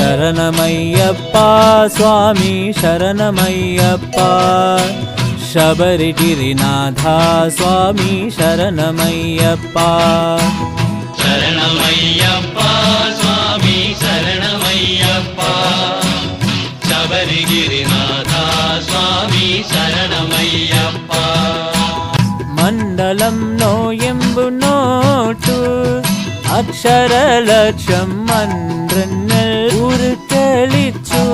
शरणमय्यप्पा स्वामी शरणमय्यप्पा शबरिगिरिनाथा स्वामी शरणमय्यप्पा शरणमय्यप्पा स्वामी शरणमय्यप्पा शबरिगिरिनाथा स्वामी शरणमय्यप्पा मण्डलं नोयम्बु नोटु अक्षरलक्ष्यं मन्त्रन्नल उरुकलिच्चु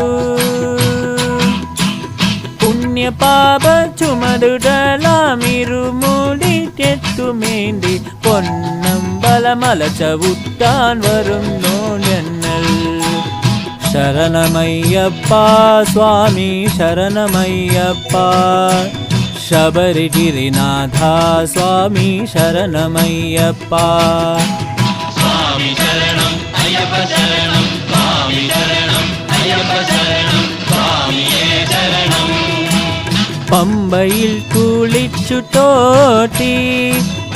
पुण्य पाप चुमदुडलामिरुमुडि केट्टुमेंदि पोन्नम्बलमलचवुट्टान वरुम नोयन्नल शरणमय्यप्पा स्वामी शरणमय्यप्पा शबरिगिरिनाथा स्वामी शरणमय्यप्पा स्वामी शरणं अय्यप्पा शरणं स्वामी शरणं अय्यप्पा शरणं स्वामिये शरणं പമ്പയിൽ കുളിച്ചു തോട്ടി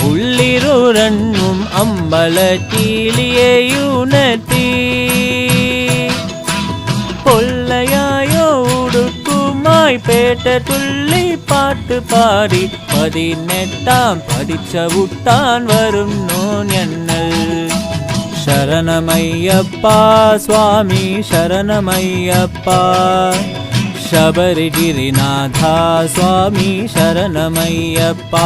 ഉള്ളിരുറങ്ങും അമ്പലത്തിലിയുണർത്തി പൊള്ളയായോ ഉടുക്കുമായി പേട്ട തുള്ളി പാട്ട് പാടി 18 പഠിച്ച വുട്ടാൻ വരുന്നു ഞങ്ങൾ ശരണമയ്യപ്പ സ്വാമി ശരണമയ്യപ്പ शबरिगिरिनाथा स्वामी शरणमय्यप्पा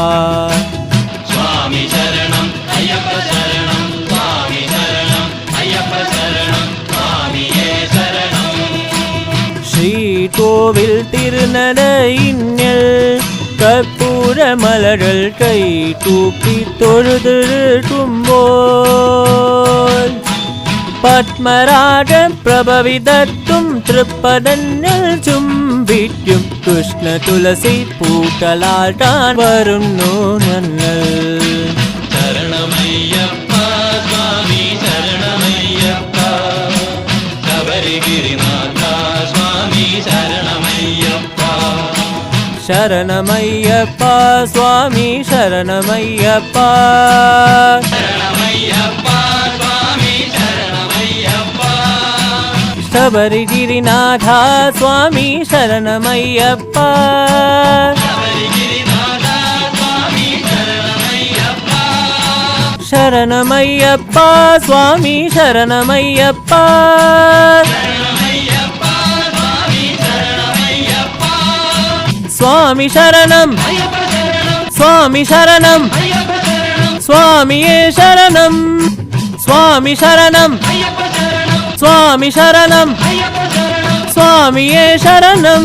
स्वामी शरणं अय्यप्पा शरणं स्वामी शरणं अय्यप्पा शरणं स्वामिये शरणं ശ്രീകോവിൽ തിരുനടയിന്നിൽ കർപ്പൂരമലകൾ കൈ തൂക്കി തൊഴുതിടുമ്പോൾ പത്മരാഗ പ്രഭവിതത്തും തൃപ്പദങ്ങൾ ചുംബിക്കും കൃഷ്ണ തുളസി പൂക്കളാട്ടാൻ വരുന്നു ഞങ്ങൾ ശരണമയ്യപ്പ സ്വാമി ശരണമയ്യപ്പ ശബരിഗിരിനാഥ സ്വാമി ശരണമയ്യപ്പ ശരണമയ്യപ്പ സ്വാമി ശരണമയ്യപ്പ ശരണമയ്യപ്പ ശബരിഗിരിനാഥ സ്വാമി ശരണമയ്യപ്പ ശരണമയ്യപ്പ സ്വാമി ശരണമയ്യപ്പ സ്വാമി ശരണം സ്വാമി ശരണം സ്വാമിയേ ശരണം സ്വാമി ശരണം स्वामी शरणं स्वामिये शरणं